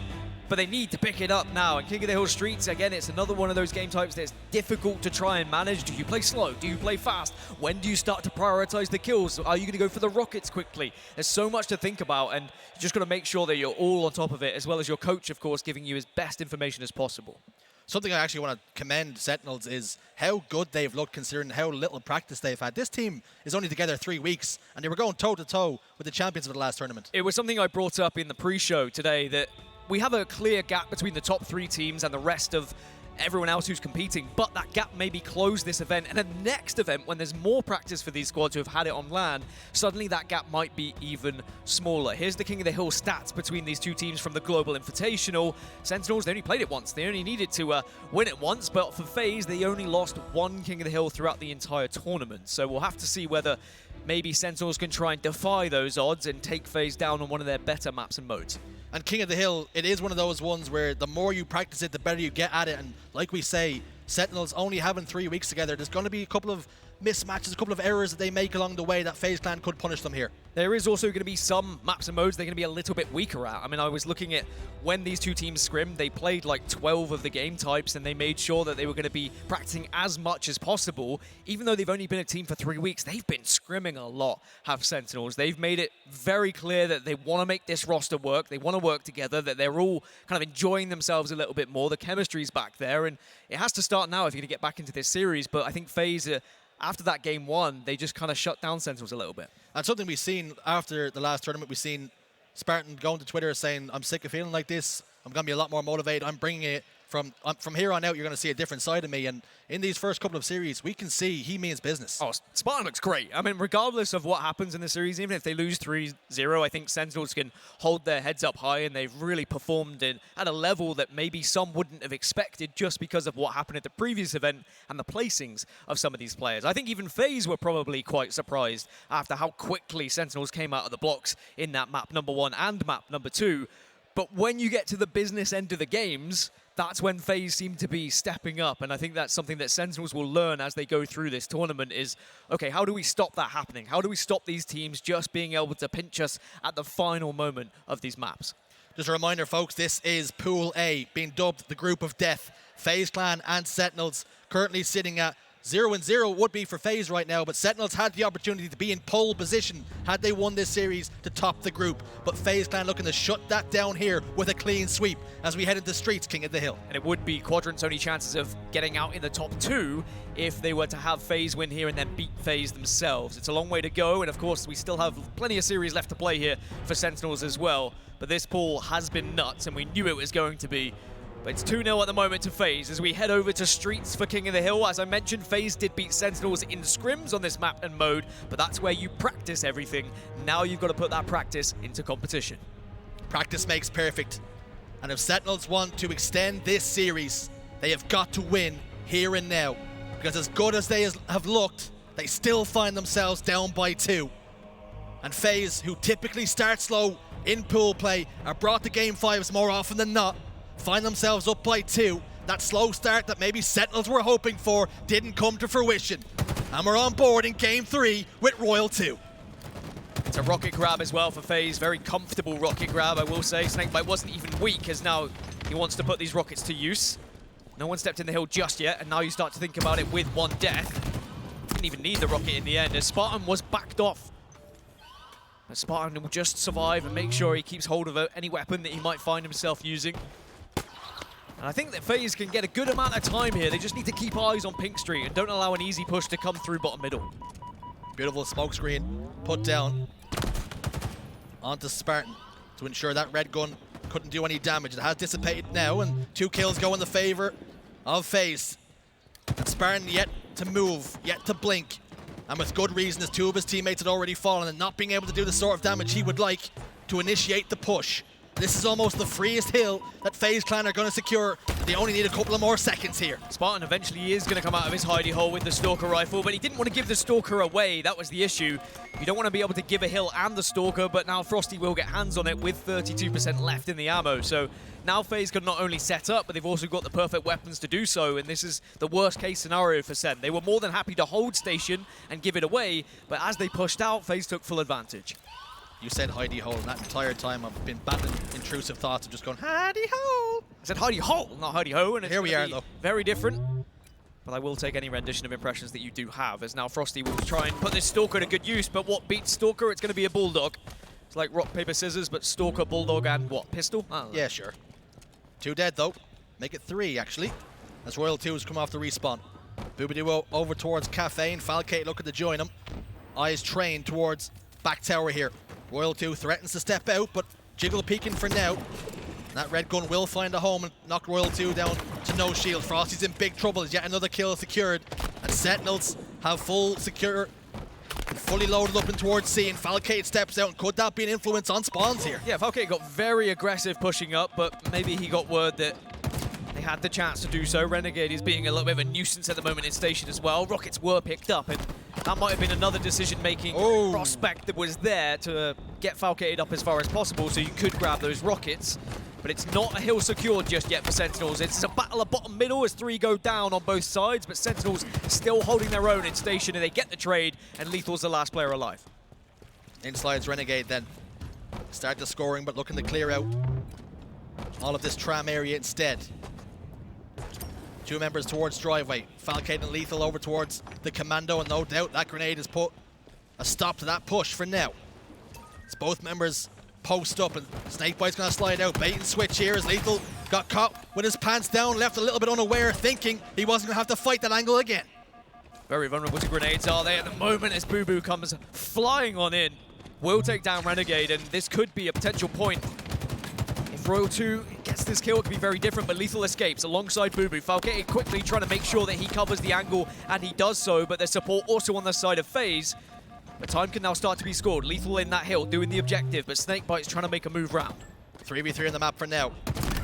But they need to pick it up now. And King of the Hill Streets, again, it's another one of those game types that's difficult to try and manage. Do you play slow? Do you play fast? When do you start to prioritize the kills? Are you going to go for the rockets quickly? There's so much to think about, and you just got to make sure that you're all on top of it, as well as your coach, of course, giving you his best information as possible. Something I actually want to commend Sentinels is how good they've looked considering how little practice they've had. This team is only together 3 weeks, and they were going toe-to-toe with the champions of the last tournament. It was something I brought up in the pre-show today, that we have a clear gap between the top 3 teams and the rest of everyone else who's competing, but that gap maybe close this event, and the next event, when there's more practice for these squads who have had it on LAN, suddenly that gap might be even smaller. Here's the King of the Hill stats between these two teams from the Global Invitational. Sentinels, they only played it once. They only needed to win it once, but for FaZe, they only lost 1 King of the Hill throughout the entire tournament. So we'll have to see whether maybe Sentinels can try and defy those odds and take FaZe down on one of their better maps and modes. And King of the Hill, it is one of those ones where the more you practice it, the better you get at it. And like we say, Sentinels only having 3 weeks together, there's going to be a couple of mismatches, a couple of errors that they make along the way that FaZe Clan could punish them here. There is also going to be some maps and modes they're going to be a little bit weaker at. I mean, I was looking at when these two teams scrimmed, they played like 12 of the game types, and they made sure that they were going to be practicing as much as possible. Even though they've only been a team for 3 weeks, they've been scrimming a lot, have Sentinels. They've made it very clear that they want to make this roster work, they want to work together, that they're all kind of enjoying themselves a little bit more. The chemistry's back there, and it has to start now if you're going to get back into this series. But I think FaZe, after that game 1, they just kind of shut down Sentinels a little bit. And something we've seen after the last tournament, we've seen Spartan going to Twitter saying, I'm sick of feeling like this. I'm going to be a lot more motivated. I'm bringing it. From here on out, you're going to see a different side of me. And in these first couple of series, we can see he means business. Oh, Spartan looks great. I mean, regardless of what happens in the series, even if they lose 3-0, I think Sentinels can hold their heads up high, and they've really performed at a level that maybe some wouldn't have expected just because of what happened at the previous event and the placings of some of these players. I think even FaZe were probably quite surprised after how quickly Sentinels came out of the blocks in that map number 1 and map number 2. But when you get to the business end of the games, that's when FaZe seem to be stepping up, and I think that's something that Sentinels will learn as they go through this tournament is, okay, how do we stop that happening? How do we stop these teams just being able to pinch us at the final moment of these maps? Just a reminder, folks, this is Pool A, being dubbed the Group of Death. FaZe Clan and Sentinels currently sitting at 0-0 would be for FaZe right now, but Sentinels had the opportunity to be in pole position had they won this series to top the group. But FaZe Clan looking to shut that down here with a clean sweep as we head into streets, King of the Hill. And it would be Quadrant's only chances of getting out in the top 2 if they were to have FaZe win here and then beat FaZe themselves. It's a long way to go, and of course we still have plenty of series left to play here for Sentinels as well. But this pool has been nuts, and we knew it was going to be. But it's 2-0 at the moment to FaZe as we head over to streets for King of the Hill. As I mentioned, FaZe did beat Sentinels in scrims on this map and mode, but that's where you practice everything. Now you've got to put that practice into competition. Practice makes perfect. And if Sentinels want to extend this series, they have got to win here and now. Because as good as they have looked, they still find themselves down by 2. And FaZe, who typically start slow in pool play, are brought to game 5s more often than not, find themselves up by 2. That slow start that maybe Sentinels were hoping for didn't come to fruition. And we're on board in game 3 with Royal 2. It's a rocket grab as well for FaZe. Very comfortable rocket grab, I will say. SnakeBite wasn't even weak, as now he wants to put these rockets to use. No one stepped in the hill just yet, and now you start to think about it with 1 death. Didn't even need the rocket in the end, as Spartan was backed off. But Spartan will just survive and make sure he keeps hold of any weapon that he might find himself using. And I think that FaZe can get a good amount of time here. They just need to keep eyes on Pink Street and don't allow an easy push to come through bottom middle. Beautiful smoke screen put down onto Spartan to ensure that red gun couldn't do any damage. It has dissipated now, and 2 kills go in the favor of FaZe. And Spartan yet to move, yet to blink. And with good reason, as 2 of his teammates had already fallen and not being able to do the sort of damage he would like to initiate the push. This is almost the freest hill that FaZe Clan are going to secure. They only need a couple of more seconds here. Spartan eventually is going to come out of his hidey hole with the Stalker rifle, but he didn't want to give the Stalker away. That was the issue. You don't want to be able to give a hill and the Stalker, but now Frosty will get hands on it with 32% left in the ammo. So now FaZe can not only set up, but they've also got the perfect weapons to do so, and this is the worst case scenario for Sen. They were more than happy to hold station and give it away, but as they pushed out, FaZe took full advantage. You said hidey hole, and that entire time I've been battling intrusive thoughts of just going hidey hole. I said hidey hole, not hidey ho, and it's here we are though. Very different. But I will take any rendition of impressions that you do have, as now Frosty will try and put this Stalker to good use, but what beats Stalker? It's going to be a Bulldog. It's like rock, paper, scissors, but Stalker, Bulldog, and what, pistol? Yeah, sure. 2 dead though. Make it 3 actually, as Royal 2 has come off the respawn. Bubu over towards Cafe, and Falcated looking to join him. Eyes trained towards back tower here. Royal 2 threatens to step out, but Jiggle peeking for now. That red gun will find a home and knock Royal 2 down to no shield. Frosty's in big trouble as yet another kill secured. And Sentinels have full secure, fully loaded up and towards C, and Falcated steps out. And could that be an influence on spawns here? Yeah, Falcated got very aggressive pushing up, but maybe he got word that they had the chance to do so. Renegade is being a little bit of a nuisance at the moment in station as well. Rockets were picked up, and that might have been another decision-making prospect that was there to get Falcated up as far as possible so you could grab those rockets. But it's not a hill secured just yet for Sentinels. It's a battle of bottom middle as 3 go down on both sides, but Sentinels still holding their own in station, and they get the trade, and LethuL's the last player alive. In slides Renegade then. Start the scoring, but looking to clear out all of this tram area instead. 2 members towards driveway. Falcated and LethuL over towards the commando, and no doubt that grenade has put a stop to that push for now. It's both members post up, and SnakeBite's going to slide out. Bait and switch here as LethuL got caught with his pants down, left a little bit unaware, thinking he wasn't going to have to fight that angle again. Very vulnerable to grenades, are they, at the moment, as bubu comes flying on in. will take down Renegade, and this could be a potential point. If Royal 2 gets this kill, it could be very different, but LethuL escapes alongside bubu. Falcated quickly trying to make sure that he covers the angle, and he does so, but there's support also on the side of FaZe. But time can now start to be scored. LethuL in that hill, doing the objective, but SnakeBite's trying to make a move round. 3v3 on the map for now.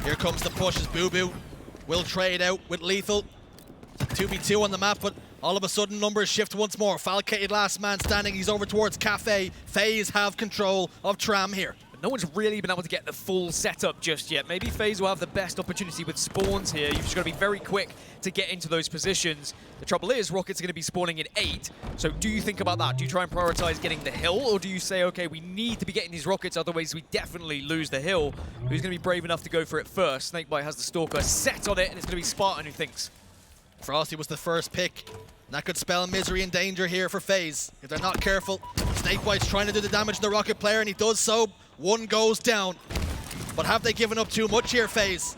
Here comes the push as bubu will trade out with LethuL. 2v2 on the map, but all of a sudden numbers shift once more. Falcated last man standing, he's over towards Cafe. FaZe have control of Tram here. No one's really been able to get the full setup just yet. Maybe FaZe will have the best opportunity with spawns here. You've just got to be very quick to get into those positions. The trouble is, Rockets are going to be spawning in 8. So do you think about that? Do you try and prioritize getting the hill? Or do you say, okay, we need to be getting these Rockets, otherwise we definitely lose the hill? Who's going to be brave enough to go for it first? SnakeBite has the Stalker set on it, and it's going to be Spartan who thinks. Frosty was the first pick. That could spell misery and danger here for FaZe. If they're not careful, SnakeBite's trying to do the damage to the Rocket player, and he does so. One goes down. But have they given up too much here, FaZe?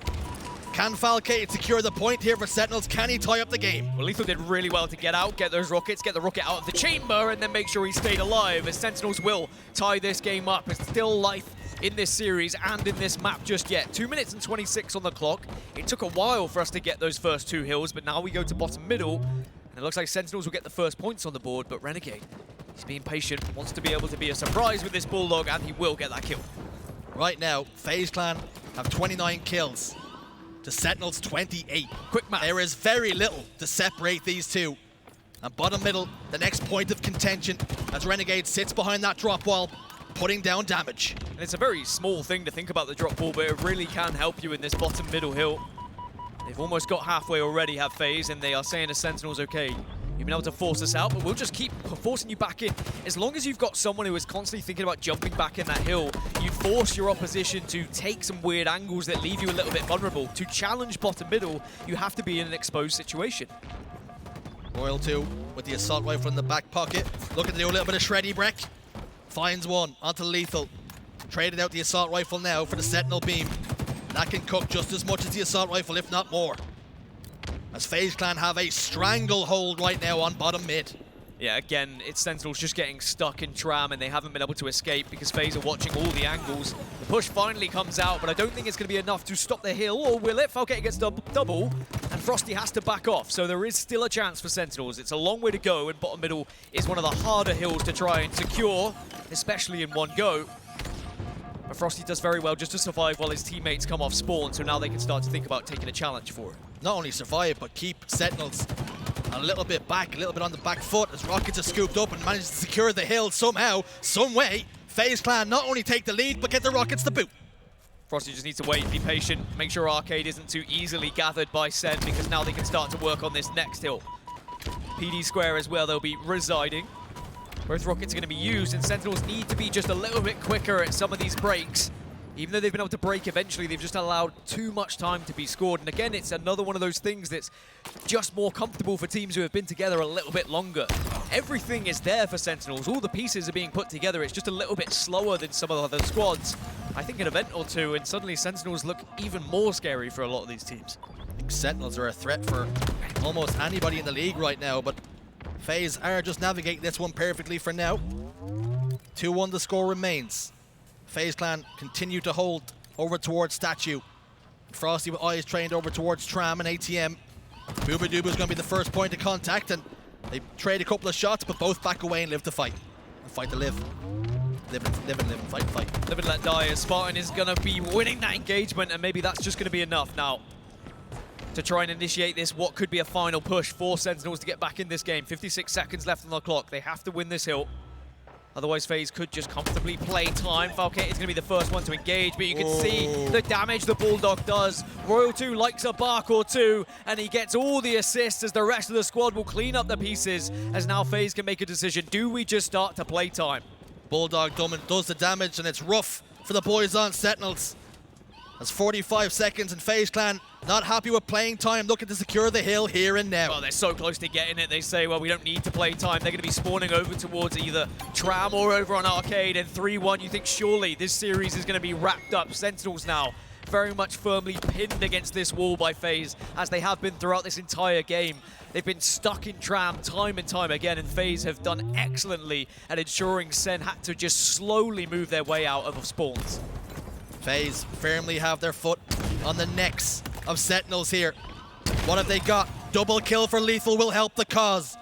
Can Falcated secure the point here for Sentinels? Can he tie up the game? Well, LethuL did really well to get out, get those Rockets, get the Rocket out of the chamber, and then make sure he stayed alive, as Sentinels will tie this game up. It's still life in this series and in this map just yet. 2 minutes and 26 on the clock. It took a while for us to get those first 2 hills, but now we go to bottom middle, and it looks like Sentinels will get the first points on the board, but Renegade, he's being patient, wants to be able to be a surprise with this Bulldog, and he will get that kill. Right now, FaZe Clan have 29 kills to Sentinels 28. Quick math. There is very little to separate these two. And bottom middle, the next point of contention as Renegade sits behind that drop wall, putting down damage. And it's a very small thing to think about the drop ball, but it really can help you in this bottom middle hill. They've almost got halfway already, have FaZe, and they are saying to Sentinels, okay, you've been able to force us out, but we'll just keep forcing you back in. As long as you've got someone who is constantly thinking about jumping back in that hill, you force your opposition to take some weird angles that leave you a little bit vulnerable. To challenge bottom middle, you have to be in an exposed situation. Royal 2 with the assault rifle in the back pocket. Looking to do a little bit of shreddy break. Finds one onto LethuL. Traded out the assault rifle now for the Sentinel beam. That can cook just as much as the assault rifle, if not more. As FaZe Clan have a stranglehold right now on bottom mid. Yeah, again, it's Sentinels just getting stuck in Tram, and they haven't been able to escape because FaZe are watching all the angles. The push finally comes out, but I don't think it's going to be enough to stop the hill, or will it? Falcated gets double, and Frosty has to back off, so there is still a chance for Sentinels. It's a long way to go, and bottom middle is one of the harder hills to try and secure, especially in one go. But Frosty does very well just to survive while his teammates come off spawn, so now they can start to think about taking a challenge for it. Not only survive, but keep Sentinels a little bit back, a little bit on the back foot as Rockets are scooped up and manages to secure the hill somehow, some way. FaZe Clan not only take the lead, but get the Rockets the boot. Frosty just needs to wait, be patient, make sure Arcade isn't too easily gathered by Sen, because now they can start to work on this next hill. PD Square as well, they'll be residing. Both Rockets are going to be used, and Sentinels need to be just a little bit quicker at some of these breaks. Even though they've been able to break eventually, they've just allowed too much time to be scored. And again, it's another one of those things that's just more comfortable for teams who have been together a little bit longer. Everything is there for Sentinels. All the pieces are being put together. It's just a little bit slower than some of the other squads. I think an event or two, and suddenly Sentinels look even more scary for a lot of these teams. I think Sentinels are a threat for almost anybody in the league right now, but FaZe are just navigating this one perfectly for now. 2-1 the score remains. FaZe Clan continue to hold over towards Statue. Frosty with eyes trained over towards Tram and ATM. bubu is going to be the first point of contact, and they trade a couple of shots, but both back away and live to fight. And fight to live. Live and fight. Live and let die, as Spartan is going to be winning that engagement, and maybe that's just going to be enough now to try and initiate this, what could be a final push for Sentinels to get back in this game. 56 seconds left on the clock. They have to win this hill. Otherwise, FaZe could just comfortably play time. Falcated is going to be the first one to engage, but you can see the damage the Bulldog does. Royal 2 likes a bark or two, and he gets all the assists as the rest of the squad will clean up the pieces, as now FaZe can make a decision. Do we just start to play time? Bulldog does the damage, and it's rough for the boys on Sentinels. That's 45 seconds, and FaZe Clan not happy with playing time, looking to secure the hill here and now. Well, they're so close to getting it. They say, well, we don't need to play time. They're going to be spawning over towards either Tram or over on Arcade, and 3-1. You think surely this series is going to be wrapped up. Sentinels now very much firmly pinned against this wall by FaZe, as they have been throughout this entire game. They've been stuck in tram time and time again, and FaZe have done excellently at ensuring Sen had to just slowly move their way out of spawns. FaZe firmly have their foot on the necks of Sentinels here. What have they got? Double kill for LethuL will help the cause.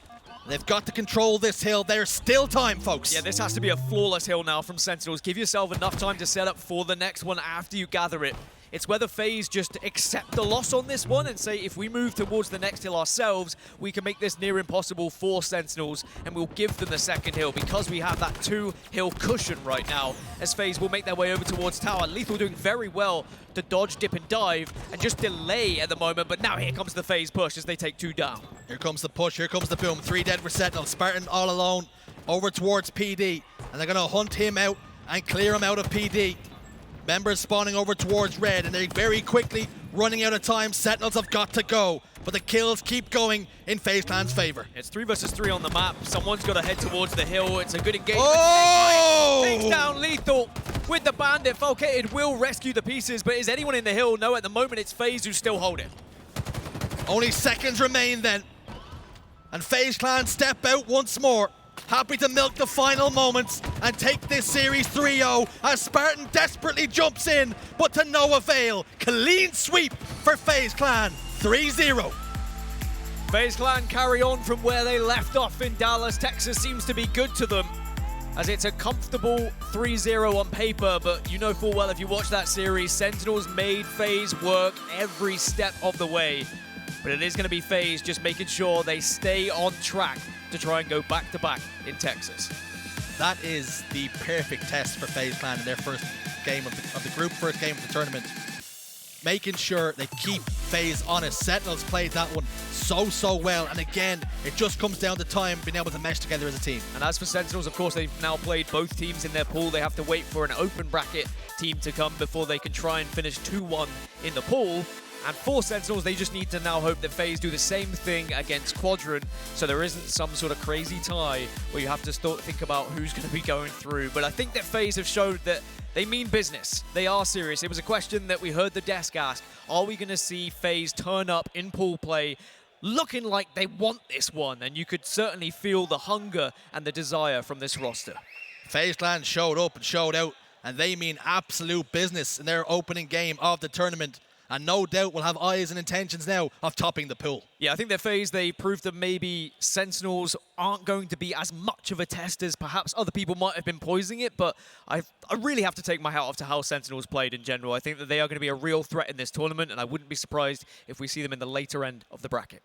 They've got to control this hill. There's still time, folks. Yeah, this has to be a flawless hill now from Sentinels. Give yourself enough time to set up for the next one after you gather it. It's whether FaZe just accept the loss on this one and say, if we move towards the next hill ourselves, we can make this near impossible for Sentinels, and we'll give them the second hill because we have that 2-hill cushion right now, as FaZe will make their way over towards tower. LethuL doing very well to dodge, dip, and dive, and just delay at the moment, but now here comes the FaZe push as they take 2 down. Here comes the push, here comes the boom. 3 dead for Sentinel. Spartan all alone over towards PD, and they're going to hunt him out and clear him out of PD. Members spawning over towards red, and they're very quickly running out of time. Sentinels have got to go, but the kills keep going in FaZe Clan's favor. It's 3 versus 3 on the map. Someone's got to head towards the hill. It's a good engagement. Oh! Takes down LethuL with the bandit. Falcated will rescue the pieces, but is anyone in the hill? No, at the moment it's FaZe who still hold it. Only seconds remain then, and FaZe Clan step out once more. Happy to milk the final moments and take this series 3-0 as Spartan desperately jumps in, but to no avail. Clean sweep for FaZe Clan, 3-0. FaZe Clan carry on from where they left off in Dallas. Texas seems to be good to them, as it's a comfortable 3-0 on paper, but you know full well if you watch that series, Sentinels made FaZe work every step of the way. But it is going to be FaZe just making sure they stay on track to try and go back-to-back in Texas. That is the perfect test for FaZe Clan in their first game of the group, first game of the tournament. Making sure they keep FaZe honest. Sentinels played that one so well, and again, it just comes down to time being able to mesh together as a team. And as for Sentinels, of course, they've now played both teams in their pool. They have to wait for an open bracket team to come before they can try and finish 2-1 in the pool. And for Sentinels, they just need to now hope that FaZe do the same thing against Quadrant, so there isn't some sort of crazy tie where you have to think about who's going to be going through. But I think that FaZe have showed that they mean business. They are serious. It was a question that we heard the desk ask. Are we going to see FaZe turn up in pool play looking like they want this one? And you could certainly feel the hunger and the desire from this roster. FaZe Clan showed up and showed out, and they mean absolute business in their opening game of the tournament. And no doubt will have eyes and intentions now of topping the pool. Yeah, I think that FaZe, they proved that maybe Sentinels aren't going to be as much of a test as perhaps other people might have been poising it, but I really have to take my hat off to how Sentinels played in general. I think that they are going to be a real threat in this tournament, and I wouldn't be surprised if we see them in the later end of the bracket.